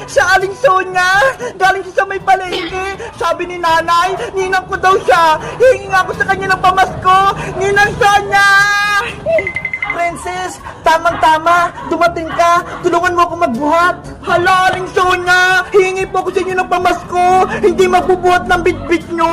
Sa Aling Sonia! Galing siya sa may palengke! Sabi ni nanay, ninang ko daw siya! Hihingi nga ako sa kanya ng pamasko! Ninang Sonia! Princess, tamang-tama, dumating ka, tulungan mo ako magbuhat. Hala, Aling Sonia, hihingi po ako sa inyo ng pamasko, hindi magbubuhat ng bitbit nyo.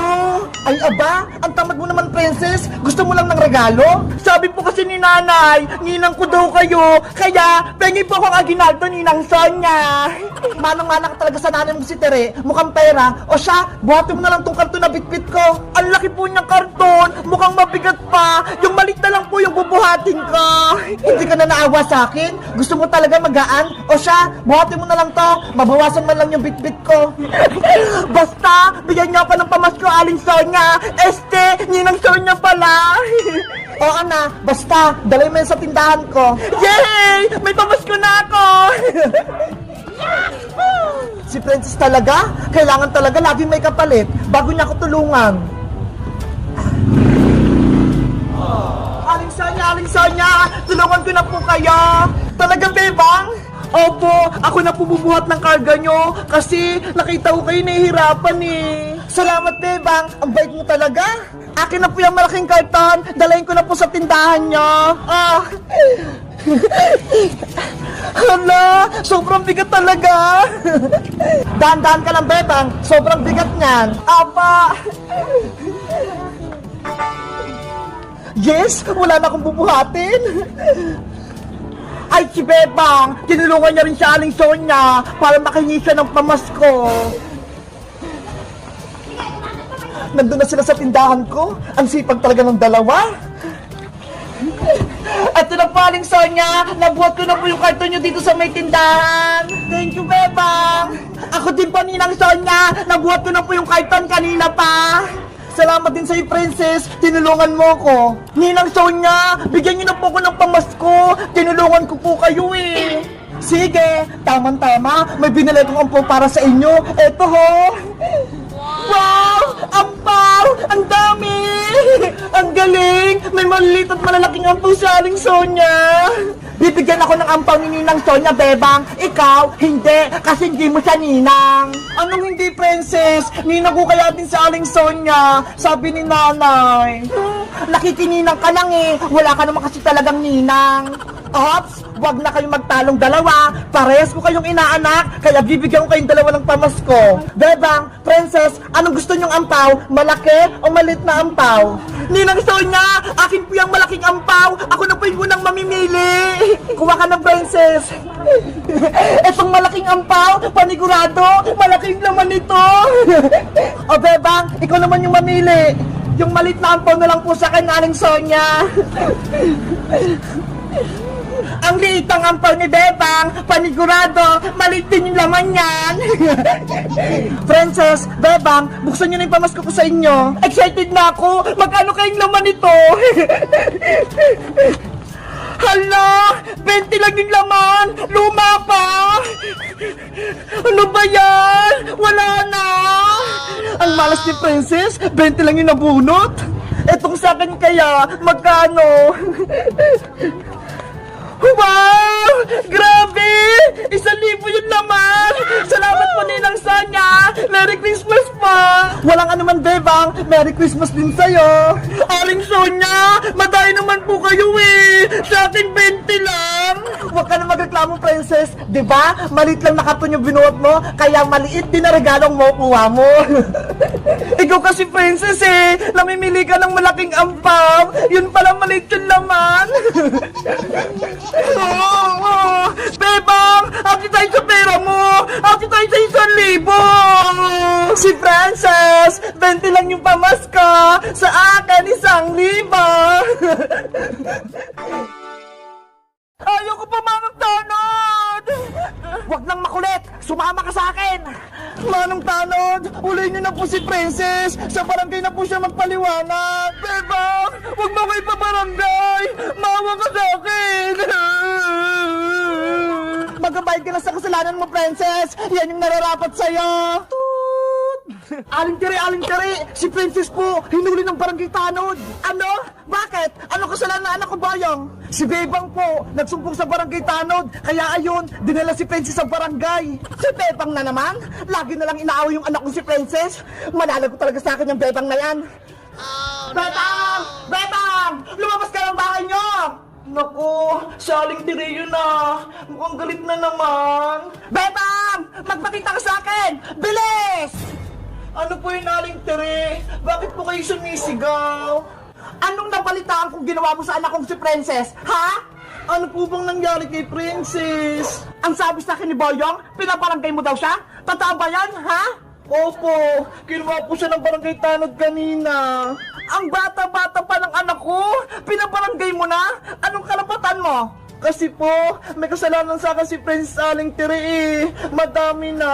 Ay aba, ang tamad mo naman, Princess, gusto mo lang ng regalo? Sabi po kasi ni nanay, ninang ko daw kayo, kaya pengi po akong aginaldo, Ninang Sonia. Manang-mana ka talaga sa nanay mo si Tere, mukhang pera, o siya, buhatin mo na lang tong karton na bitbit ko. Ang laki po niyang karton, mukhang mabigat pa, yung maliit na lang po yung bubuhatin ko. Hindi ka na naawa sa akin? Gusto mo talaga magaan? O siya, buhatin mo na lang to. Mabawasan man lang yung bitbit ko. Basta, bigyan niyo ako ng pamasko, Aling Sonia. Ninang Sonia pala. Oo na, basta, dalay mo yan sa tindahan ko. Yay! May pamasko na ako! Si Princess talaga? Kailangan talaga laging may kapalit bago niya ako tulungan. Aling Sonia, tulungan ko na po kayo. Talaga, Bebang? Opo, ako na po bubuhat ng karga nyo kasi nakita ko kayo nahihirapan eh. Salamat, Bebang. Ang bait mo talaga. Akin na po yung malaking karton. Dalayin ko na po sa tindahan nyo. Hala, sobrang bigat talaga. Dahan-dahan ka lang, Bebang. Sobrang bigat niyan. Apa. Yes, wala na akong bubuhatin. Ay, si Bebang, tinulungan niya rin si Aling Sonia para makingi siya ng pamasko. Nandun na sila sa tindahan ko. Ang sipag talaga ng dalawa. At ito na po, Aling Sonia, nabuhat ko na po yung karton nyo dito sa may tindahan. Thank you, Bebang. Ako din po, Ninang Sonia, nabuhat ko na po yung karton kanina pa. Salamat din sa'yo, Princess. Tinulungan mo ko. Ninang Sonia, bigyan niyo na po ako ng pamasko. Tinulungan ko po kayo eh. Sige, tamang-tama. May binili kong ampaw para sa inyo. Eto ho. Wow! Ampaw! Ang dami! Ang galing! May maliliit at malalaking ampaw sa Aling Sonia. Bibigyan ako ng ampaw ni Ninang Sonia, Bebang. Ikaw, hindi, kasi hindi mo siya ninang. Anong hindi, Princess? Ninang ko kaya din sa Aling Sonia, sabi ni nanay. Nakikininang ka lang eh, wala ka naman kasi talagang ninang. Ops, wag na kayong magtalong dalawa. Parehas ko kayong inaanak, kaya bibigyan ko kayong dalawa ng pamasko. Bebang, Princess, anong gusto nyong ampaw? Malaki o maliit na ampaw? Ninang Sonia, akin po yung malaking ampaw. Ako na po yung unang mamimili. Kuha ka na, Princess. Etong malaking ampaw, panigurado, malaking laman nito. O Bebang, ikaw naman yung mamili. Yung maliit na ampaw na lang po sa akin, Aling Sonia. Ang liit ang ampaw ni Bebang, panigurado, maliit din yung laman yan. Princess, Bebang, buksan nyo na yung pamasko ko sa inyo. Excited na ako, magkano kayong laman nito? Hala, 20 lang yung laman, luma pa. Ano ba yan? Wala na. Ang malas ni Princess, 20 lang yung nabunot. Etong sa akin kaya, magkano? Wow! Grabe! 1,000 yung laman! Salamat po, Ninang Sonia! Merry Christmas pa! Walang anuman, Bebang! Merry Christmas din sa'yo! Aling Sonia! Madaya naman po kayo eh! Sa akin 20 lang! Huwag ka na magreklamo, Princess! Diba? Maliit lang na karton yung binuhat mo, kaya maliit din na regalong mo kuha mo! Ikaw kasi, Princess eh! Namimili ka ng malaking ampaw! Yun pala maliit yung laman! Bebang! Akin tayo sa pera mo! Akin tayo sa 1,000! Si Princess! 20 lang yung pamasko! Sa akin, 1,000! Ayoko pa Manong Tanod! Huwag nang makulit! Sumama ka sa akin! Manong Tanod! Ulayin niyo na po si Princess! Sa barangay na po siya magpaliwanag! Bebang! Huwag mo ko ipabarangay! Maawa ka sa akin! Magbabayad ka na sa kasalanan mo, Princess! Yan yung nararapat sa'yo! Toot! Aling Tiri, si Princess po, hinuli ng barangay tanod. Ano? Bakit? Ano kasalanan ng anak ko, Boyong? Si Bebang po, nagsumbong sa barangay tanod, kaya ayun, dinala si Princess sa barangay. Si Bebang na naman? Lagi na lang inaaway yung anak ko si Princess. Malalago talaga sa akin yung Bebang na yan. Bebang! Bebang! Lumabas ka ng bahay nyo! Naku, si Aling Tiri yun na. Mukhang galit na naman. Bebang! Magpakita ka sa akin! Bilis! Ano po yun, Aling Tiri? Bakit po kayo sumisigaw? Anong nabalitaan kung ginawa mo sa anak kong si Princess? Ha? Ano po bang nangyari kay Princess? Ang sabi sa akin ni Boyong, pinabarangay mo daw siya? Totoo ba yan, ha? Opo, kinuha po siya ng barangay tanod kanina. Ang bata-bata pa ng anak ko, pinabarangay mo na? Anong karapatan mo? Kasi po, may kasalanan sa akin si Princess Aling Tiri eh. Madami na.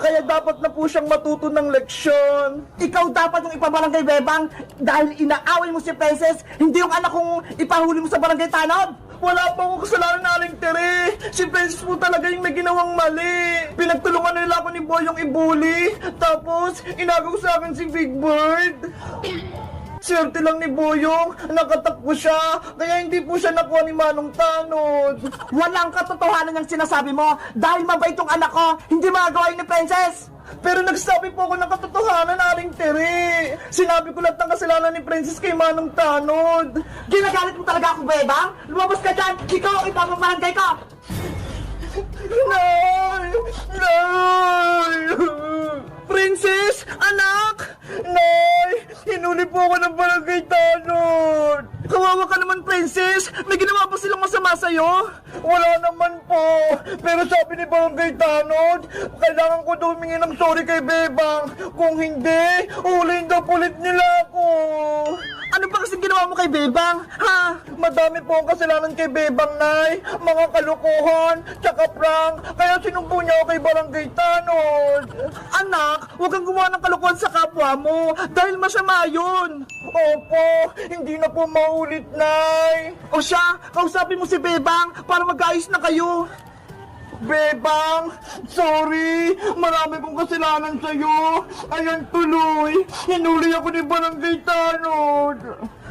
Kaya dapat na po siyang matuto ng leksyon. Ikaw dapat yung ipabarangay, Bebang, dahil inaaway mo si Princess, hindi yung anak kong ipahuli mo sa barangay tanod. Wala pa akong kasalanan na Aling Tiri. Si Princess po talaga yung may ginawang mali. Pinagtulungan nila ako ni Boyong ibuli. Tapos, inagaw sa akin si Big Bird. Swerte lang ni Boyong, nakatakbo siya, kaya hindi po siya nakuha ni Manong Tanod. Walang katotohanan yung sinasabi mo, dahil mabait yung anak ko, hindi magagawa ni Princess. Pero nagsabi po ako ng katotohanan, Aling Tiri. Sinabi ko lahat ng kasalanan ni Princess kay Manong Tanod. Ginagalit mo talaga ako, Bebang? Lumabas ka dyan, ikaw ang ipapamahalagay ko. Nay! Nay! Princess! Anak! Nay! Hinuli po ako ng barangay tanod! Kawawa ka naman, Princess! May ginawa pa silang masama sa'yo? Wala naman po! Pero sabi ni barangay tanod, kailangan ko daw humingi ng sorry kay Bebang. Kung hindi, ulihin daw pulit nila ako! Ano ba kasi ginawa mo kay Bebang? Ha? Madami po ang kasalanan kay Bebang, Nay. Mga kalukuhan, tsaka prank. Kaya sinumbong niya ako kay Barangay Tanod. Anak, huwag kang gumawa ng kalukuhan sa kapwa mo. Dahil masama yun. Opo, hindi na po maulit, Nay. O siya, kausapin mo si Bebang para mag-ayos na kayo. Bebang, sorry, marami kong kasalanan sa'yo. Ayan tuloy, hinuli ako ni Barangay Tanod.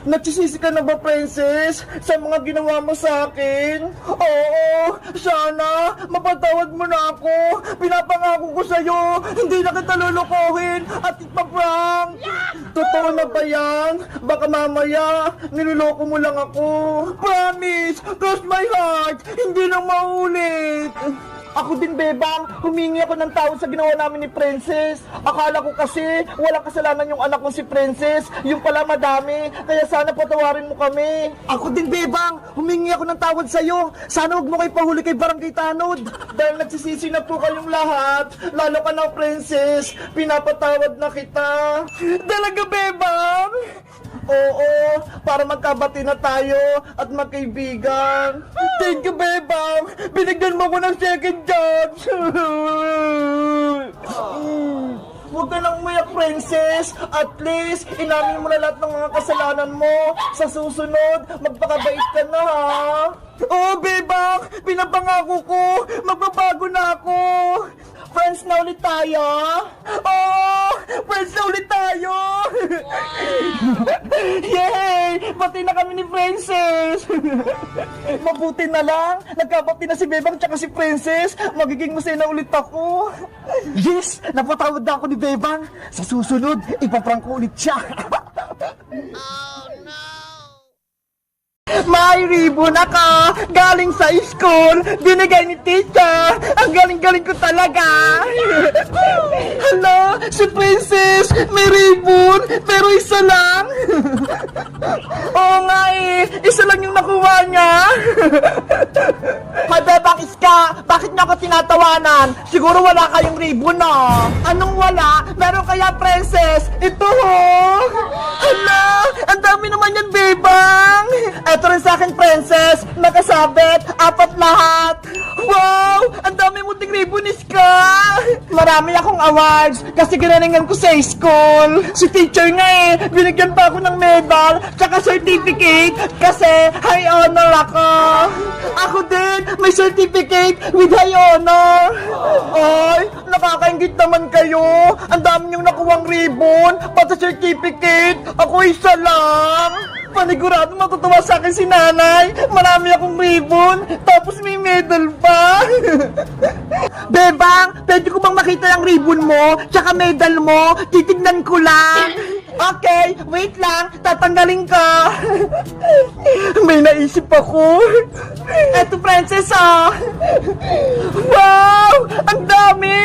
Nagsisisi ka na ba, Princess, sa mga ginawa mo sa akin? Oo, sana, mapatawad mo na ako. Pinapangako ko sa'yo, hindi na kita lulukuhin at ipaprank. Totoo na ba yan? Baka mamaya, niloloko mo lang ako. Promise, cross my heart, hindi na maulit. Ako din, Bebang, humingi ako ng tawad sa ginawa namin ni Princess. Akala ko kasi walang kasalanan yung anak ko si Princess. Yung pala madami, kaya sana patawarin mo kami. Ako din, Bebang, humingi ako ng tawad sa'yo. Sana huwag mo kayo pahuli kay Barangay Tanod. Dahil nagsisisi na po kayong lahat. Lalo ka na, Princess, pinapatawad na kita. Talaga, Bebang? Oo, para magkabati na tayo at magkaibigan. Thank you, Bebang. Binigyan mo ko ng second chance. Huwag ka nang umayak, Princess. At least, inamin mo na lahat ng mga kasalanan mo. Sa susunod, magpakabait ka na, ha? Oo, Bebang. Pinapangako ko. Magbabago na ako. Friends na ulit tayo. Oh, friends na ulit tayo. Yay! Bati na kami ni Princess. Mabuti na lang. Nagkabati na si Bebang tsaka si Princess. Magiging masaya na ulit ako. Yes! Napatawad na ako ni Bebang. Sa susunod, ipaprank ko ulit siya. May ribbon ako, galing sa school, binigay ni teacher, ang galing-galing ko talaga. Hala, si Princess, may ribbon, pero isa lang. Oo nga eh, isa lang yung nakuha niya. May Bebang Iska, bakit niyo ako tinatawanan? Siguro wala kayong ribbon, no? Anong wala? Meron kaya, Princess? Ito ho! Hala, ang dami naman yan, Bebang! Eto rin sa akin, Princess, nakasabit, 4 lahat. Wow! Ang dami mo ting ribbon, Iska! Marami akong awards kasi ginalingan ko sa school. Si teacher nga eh, binigyan pa ako ng medal tsaka certificate kasi high honor ako. Ako din, may certificate with high honor. Ay, Nakakaingit naman kayo. Ang dami niyong nakuwang ribbon, pati certificate. Ako isa lang. Panigurado matutuwa sa akin si nanay. Marami akong ribbon, tapos may medal pa. Bebang, pwede ko bang makita yung ribbon mo, tsaka medal mo? Titignan ko lang. Okay, wait lang, tatanggalin ka. May naisip ako. Eto, Princess, oh. Wow, ang dami.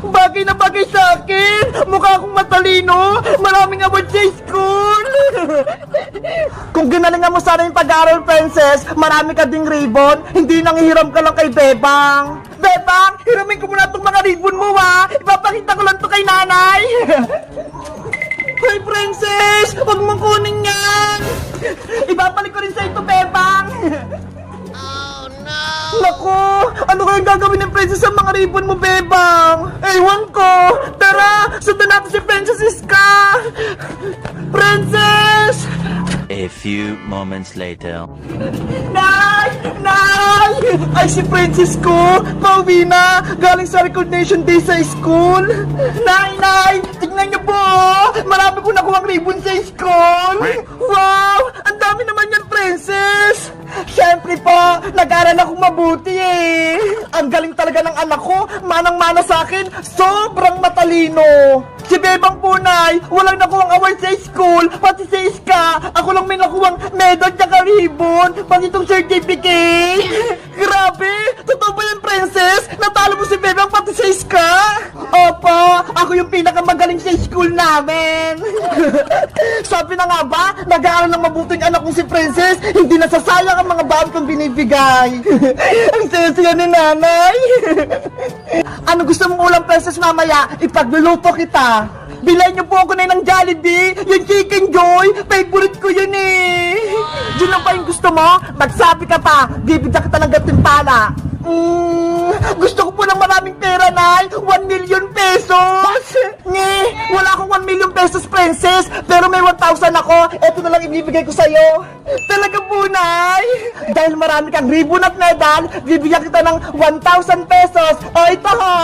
Bagay na bagay sa akin. Mukha akong matalino. Maraming award sa school. Kung ginalingan mo sana yung pag-aaral, Princess, marami ka ding ribbon. Hindi nang hihiram ka lang kay Bebang. Bebang, hiramin ko muna itong mga ribbon mo, ha. Ipapakita ko lang to kay nanay. Hoy, Princess, huwag mong kunin yan. Ibabalik ko rin sa ito, Bebang. Naku, ano kayang gagawin ng Princess sa mga ribbon mo, Bebang? Ewan ko. Tara, sundan natin si Princess Iska. Princess! A few moments later. Nay! Nay! Ay, si Princess ko! Pauwi na! Galing sa recognition day sa school! Nay! Nay! Tignan niyo po! Marami ko nakuha ribbon sa school! Wow! Ang dami naman yan, Princess! Siyempre po, nag-aral akong mabuti eh! Ang galing talaga ng anak ko! Manang-mana sa akin! Sobrang matalino! Si Bebang po, Nay! Walang nakuhang award sa school! Pati sa iska! Ako lang may nakuhang medal tsaka ribbon! Pati itong certificate! Grabe! Totoo ba yan, Princess? Natalo mo si Bebang pati sa iska? Opo! Ako yung pinakamagaling sa school namin! Sabi na nga ba, nag-aaral ng mabuting anak kong si Princess, hindi nasasayang ang mga baon kong binibigay. Ang saya-saya ni nanay. Ano gusto mong ulam, Princess, mamaya? Ipagluluto kita. Bilay niyo po ako na ng Jollibee, yung Chicken Joy, favorite ko yun eh. Yun lang pa yung gusto mo? Magsabi ka pa, bibigyan kita ng gantimpala. Gusto ko po ng maraming pera, Nay. 1 million pesos. Wala akong 1 million pesos, Princess. Pero may 1,000 ako. Eto na lang ibibigay ko sa'yo. Talaga po, Nay. Dahil marami kang ribbon at medal, bibigyan kita ng 1,000 pesos. O, ito ho.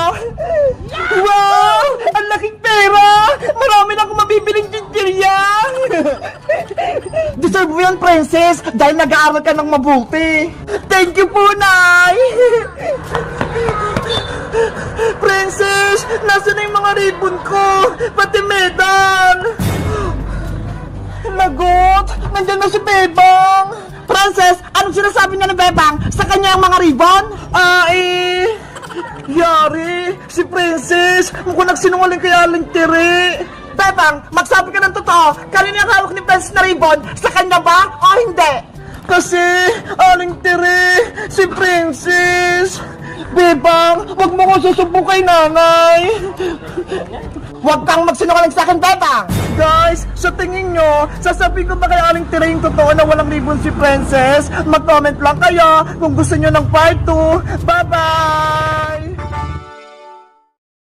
Wow! Ang laking pera. Marami na akong mabibiling chichirya. Deserve mo yan, Princess. Dahil nag-aaral ka ng mabuti. Thank you po, Nay. Princess, nasa na yung mga ribbon ko? Pati medal. Lagot, nandiyan na si Bebang. Princess, anong sinasabi niya ng Bebang? Sa kanya ang mga ribbon? Yari, si Princess, mukhang nagsinungaling kay Aling Tiri. Bebang, magsabi ka ng totoo. Kanina yung hawak ni Princess na ribbon? Sa kanya ba o hindi? Kasi, Aling Tiri, si Princess. Bebang, wag mo ko susubok kay nanay. Huwag kang magsinungaling sa akin, Bebang. Guys, sa tingin nyo, sasabihin ko ba kay Aling Tiri yung totoo na walang ribbon si Princess? Mag-comment lang kayo kung gusto nyo ng part 2. Bye-bye!